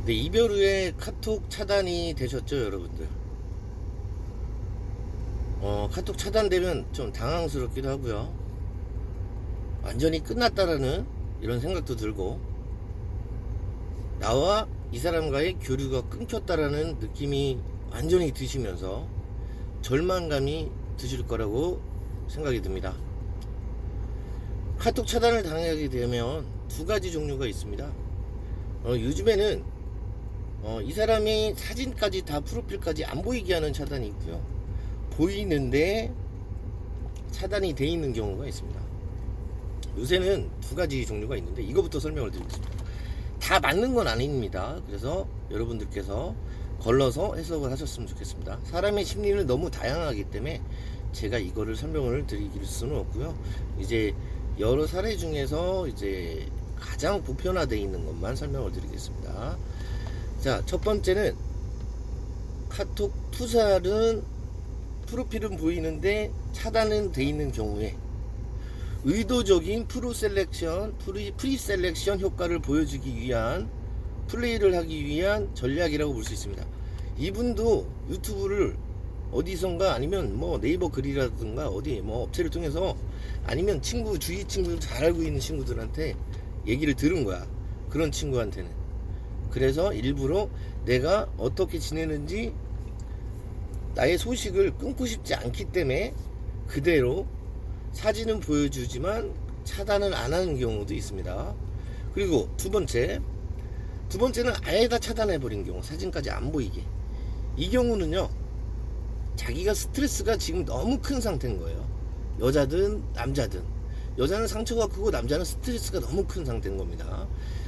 네, 이별 후에 카톡 차단이 되셨죠, 여러분들? 카톡 차단되면 좀 당황스럽기도 하고요. 완전히 끝났다라는 이런 생각도 들고, 나와 이 사람과의 교류가 끊겼다라는 느낌이 완전히 드시면서 절망감이 드실 거라고 생각이 듭니다. 카톡 차단을 당하게 되면 두 가지 종류가 있습니다. 요즘에는 이 사람이 사진까지 다 프로필까지 안 보이게 하는 차단이 있고요. 보이는데 차단이 돼 있는 경우가 있습니다. 요새는 두 가지 종류가 있는데 이거부터 설명을 드리겠습니다. 다 맞는 건 아닙니다. 그래서 여러분들께서 걸러서 해석을 하셨으면 좋겠습니다. 사람의 심리는 너무 다양하기 때문에 제가 이거를 설명을 드릴 수는 없고요. 이제 여러 사례 중에서 이제 가장 보편화되어 있는 것만 설명을 드리겠습니다. 자, 첫 번째는 카톡 투살은 프로필은 보이는데 차단은 돼 있는 경우에 의도적인 프리셀렉션 효과를 보여주기 위한 플레이를 하기 위한 전략이라고 볼 수 있습니다. 이분도 유튜브를 어디선가 아니면 뭐 네이버 글이라든가 어디 뭐 업체를 통해서 아니면 친구 주위 친구들 잘 알고 있는 친구들한테 얘기를 들은 거야. 그런 친구한테는. 그래서 일부러 내가 어떻게 지내는지 나의 소식을 끊고 싶지 않기 때문에 그대로 사진은 보여주지만 차단은 안 하는 경우도 있습니다. 그리고 두 번째는 아예 다 차단해버린 경우, 사진까지 안 보이게. 이 경우는요, 자기가 스트레스가 지금 너무 큰 상태인 거예요. 여자든 남자든. 여자는 상처가 크고 남자는 스트레스가 너무 큰 상태인 겁니다.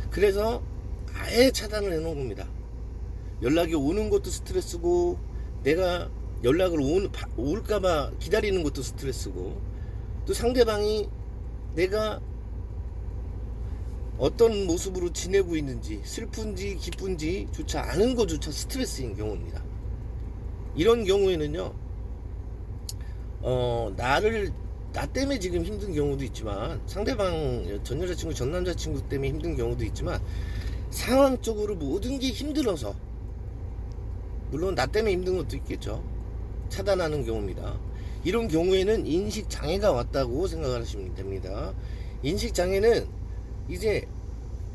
그래서 아예 차단을 해놓은 겁니다. 연락이 오는 것도 스트레스고, 내가 연락을 올까봐 기다리는 것도 스트레스고, 또 상대방이 내가 어떤 모습으로 지내고 있는지, 슬픈지 기쁜지 조차 아는 것조차 스트레스인 경우입니다. 이런 경우에는요, 나 때문에 지금 힘든 경우도 있지만, 상대방 전 여자친구 전 남자친구 때문에 힘든 경우도 있지만, 상황적으로 모든 게 힘들어서, 물론 나 때문에 힘든 것도 있겠죠, 차단하는 경우입니다. 이런 경우에는 인식장애가 왔다고 생각하시면 됩니다. 인식장애는 이제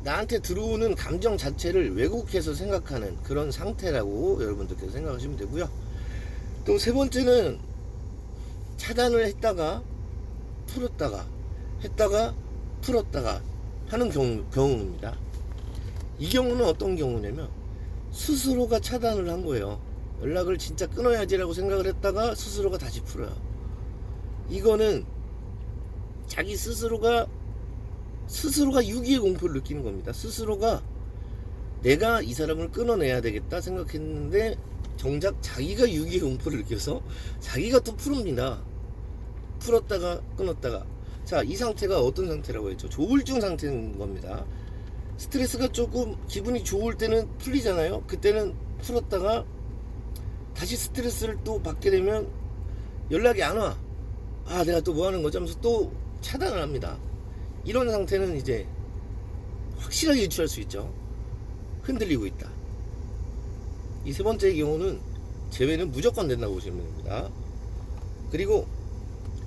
나한테 들어오는 감정 자체를 왜곡해서 생각하는 그런 상태라고 여러분들께서 생각하시면 되고요. 또 세 번째는 차단을 했다가 풀었다가 했다가 풀었다가 하는 경우입니다. 이 경우는 어떤 경우냐면 스스로가 차단을 한 거예요. 연락을 진짜 끊어야지라고 생각을 했다가 스스로가 다시 풀어요. 이거는 자기 스스로가 유기의 공포를 느끼는 겁니다. 스스로가 내가 이 사람을 끊어내야 되겠다 생각했는데 정작 자기가 유기의 공포를 느껴서 자기가 또 풉니다. 풀었다가 끊었다가. 자, 이 상태가 어떤 상태라고 했죠? 조울증 상태인 겁니다. 스트레스가 조금 기분이 좋을 때는 풀리잖아요. 그때는 풀었다가 다시 스트레스를 또 받게 되면 연락이 안 와. 아, 내가 또 뭐 하는 거지 하면서 또 차단을 합니다. 이런 상태는 이제 확실하게 유추할 수 있죠. 흔들리고 있다. 이 세 번째의 경우는 제외는 무조건 된다고 보시면 됩니다. 그리고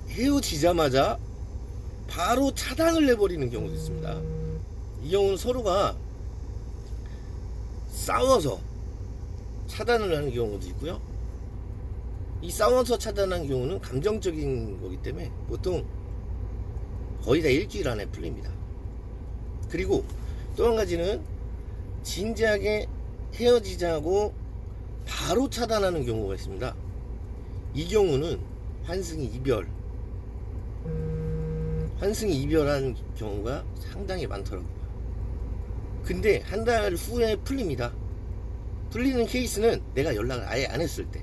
헤어지자마자 바로 차단을 해버리는 경우도 있습니다. 이 경우는 서로가 싸워서 차단을 하는 경우도 있고요. 이 싸워서 차단하는 경우는 감정적인 거기 때문에 보통 거의 다 일주일 안에 풀립니다. 그리고 또 한 가지는 진지하게 헤어지자고 바로 차단하는 경우가 있습니다. 이 경우는 환승이 이별한 경우가 상당히 많더라고요. 근데 한 달 후에 풀립니다. 풀리는 케이스는 내가 연락을 아예 안 했을 때.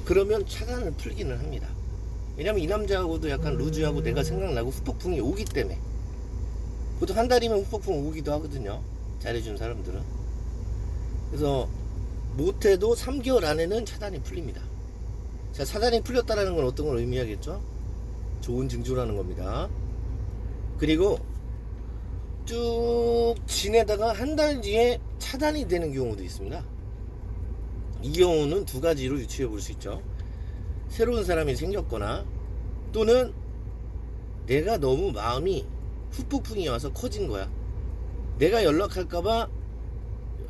그러면 차단을 풀기는 합니다. 왜냐면 이 남자하고도 약간 루즈하고 내가 생각나고 후폭풍이 오기 때문에. 보통 한 달이면 후폭풍 오기도 하거든요, 잘해준 사람들은. 그래서 못해도 3개월 안에는 차단이 풀립니다. 자, 차단이 풀렸다는 건 어떤 걸 의미하겠죠? 좋은 징조라는 겁니다. 그리고 쭉 쭉 지내다가 한 달 뒤에 차단이 되는 경우도 있습니다. 이 경우는 두 가지로 유추해 볼 수 있죠. 새로운 사람이 생겼거나 또는 내가 너무 마음이 후폭풍이 와서 커진 거야. 내가 연락할까봐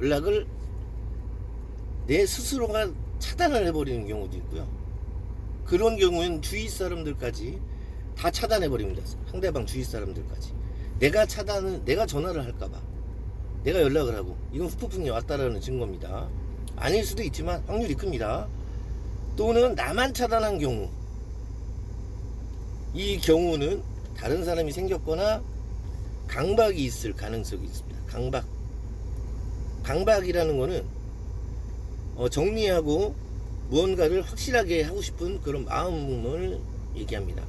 연락을 내 스스로가 차단을 해버리는 경우도 있고요. 그런 경우에는 주위 사람들까지 다 차단해버립니다. 상대방 주위 사람들까지. 내가 전화를 할까봐 내가 연락을 하고, 이건 후폭풍이 왔다라는 증거입니다. 아닐 수도 있지만 확률이 큽니다. 또는 나만 차단한 경우, 이 경우는 다른 사람이 생겼거나 강박이 있을 가능성이 있습니다. 강박이라는 거는 정리하고 무언가를 확실하게 하고 싶은 그런 마음을 얘기합니다.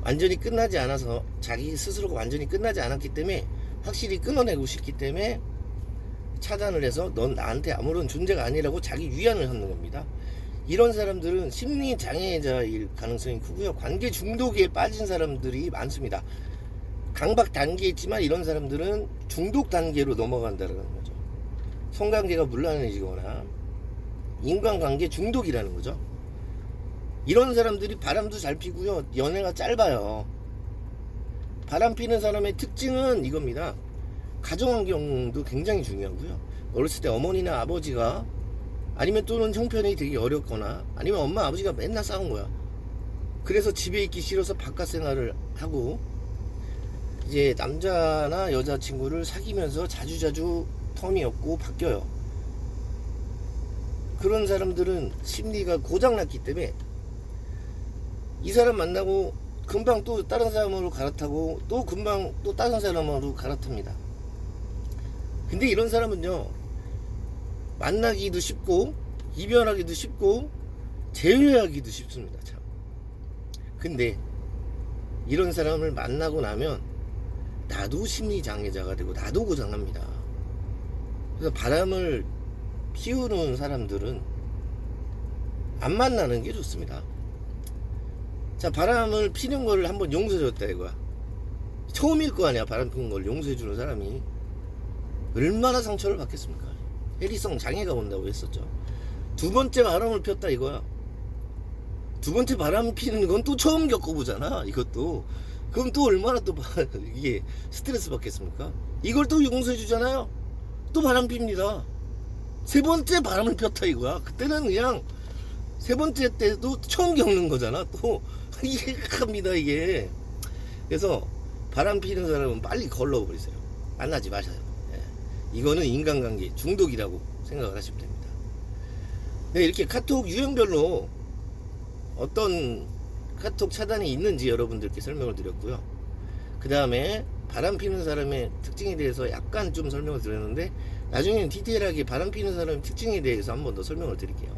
완전히 끝나지 않아서, 자기 스스로가 완전히 끝나지 않았기 때문에 확실히 끊어내고 싶기 때문에 차단을 해서 넌 나한테 아무런 존재가 아니라고 자기 위안을 하는 겁니다. 이런 사람들은 심리 장애자일 가능성이 크고요. 관계 중독에 빠진 사람들이 많습니다. 강박 단계에 있지만 이런 사람들은 중독 단계로 넘어간다는 거죠. 성관계가 문란해지거나 인간관계 중독이라는 거죠. 이런 사람들이 바람도 잘 피고요. 연애가 짧아요. 바람 피는 사람의 특징은 이겁니다. 가정환경도 굉장히 중요하고요. 어렸을 때 어머니나 아버지가, 아니면 또는 형편이 되게 어렵거나, 아니면 엄마 아버지가 맨날 싸운 거야. 그래서 집에 있기 싫어서 바깥 생활을 하고, 이제 남자나 여자친구를 사귀면서 자주자주 텀이 없고 바뀌어요. 그런 사람들은 심리가 고장났기 때문에 이 사람 만나고 금방 또 다른 사람으로 갈아타고, 또 금방 또 다른 사람으로 갈아탑니다. 근데 이런 사람은요, 만나기도 쉽고 이별하기도 쉽고 제외하기도 쉽습니다. 참. 근데 이런 사람을 만나고 나면 나도 심리장애자가 되고 나도 고장납니다. 그래서 바람을 피우는 사람들은 안 만나는 게 좋습니다. 자, 바람을 피는 거를 한번 용서해줬다 이거야. 처음일 거 아니야. 바람 피는 걸 용서해주는 사람이 얼마나 상처를 받겠습니까? 해리성 장애가 온다고 했었죠. 두 번째 바람을 폈다 이거야. 두 번째 바람 피는 건 또 처음 겪어보잖아. 이것도. 그럼 또 얼마나 또 이게 스트레스 받겠습니까? 이걸 또 용서해 주잖아요. 또 바람 핍니다. 세 번째 바람을 폈다 이거야. 그때는 그냥 세 번째 때도 처음 겪는 거잖아. 또 이게 합니다 이게. 그래서 바람 피는 사람은 빨리 걸러버리세요. 만나지 마셔요. 예. 이거는 인간관계 중독이라고 생각을 하시면 됩니다. 네, 이렇게 카톡 유형별로 어떤 카톡 차단이 있는지 여러분들께 설명을 드렸고요. 그 다음에 바람 피는 사람의 특징에 대해서 약간 좀 설명을 드렸는데, 나중에는 디테일하게 바람 피는 사람의 특징에 대해서 한 번 더 설명을 드릴게요.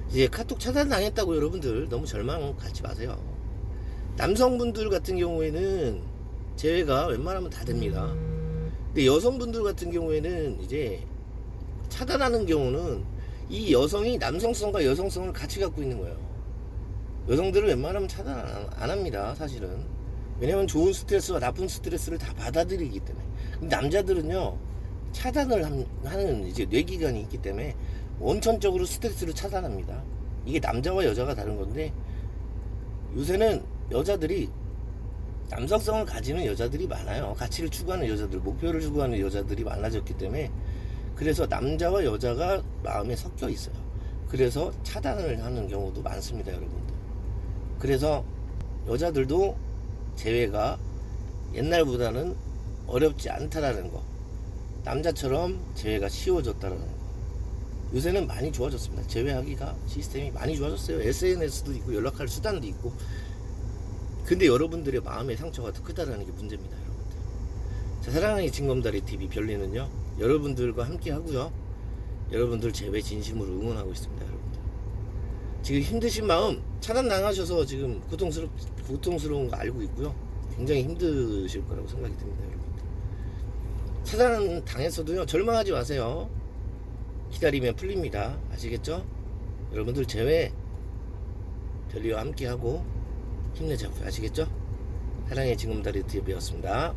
이제 카톡 차단 당했다고 여러분들 너무 절망 갖지 마세요. 남성분들 같은 경우에는 제외가 웬만하면 다 됩니다. 근데 여성분들 같은 경우에는 이제 차단하는 경우는 이 여성이 남성성과 여성성을 같이 갖고 있는 거예요. 여성들은 웬만하면 차단 안 합니다, 사실은. 왜냐면 좋은 스트레스와 나쁜 스트레스를 다 받아들이기 때문에. 근데 남자들은요, 차단을 하는 이제 뇌기관이 있기 때문에 원천적으로 스트레스를 차단합니다. 이게 남자와 여자가 다른 건데, 요새는 여자들이 남성성을 가지는 여자들이 많아요. 가치를 추구하는 여자들, 목표를 추구하는 여자들이 많아졌기 때문에, 그래서 남자와 여자가 마음에 섞여 있어요. 그래서 차단을 하는 경우도 많습니다, 여러분들. 그래서 여자들도 제외가 옛날보다는 어렵지 않다라는 거, 남자처럼 제외가 쉬워졌다라는 거. 요새는 많이 좋아졌습니다. 제외하기가 시스템이 많이 좋아졌어요. SNS도 있고 연락할 수단도 있고. 근데 여러분들의 마음의 상처가 더 크다라는 게 문제입니다, 여러분들. 자, 사랑의 징검다리 TV 별리는요, 여러분들과 함께 하고요, 여러분들 제외 진심으로 응원하고 있습니다, 여러분들. 지금 힘드신 마음, 차단 당하셔서 지금 고통스러운 거 알고 있고요. 굉장히 힘드실 거라고 생각이 듭니다, 여러분들. 차단 당했어도요, 절망하지 마세요. 기다리면 풀립니다. 아시겠죠? 여러분들 제외 별리와 함께 하고 힘내자고요. 아시겠죠? 사랑의 징검다리 TV였습니다.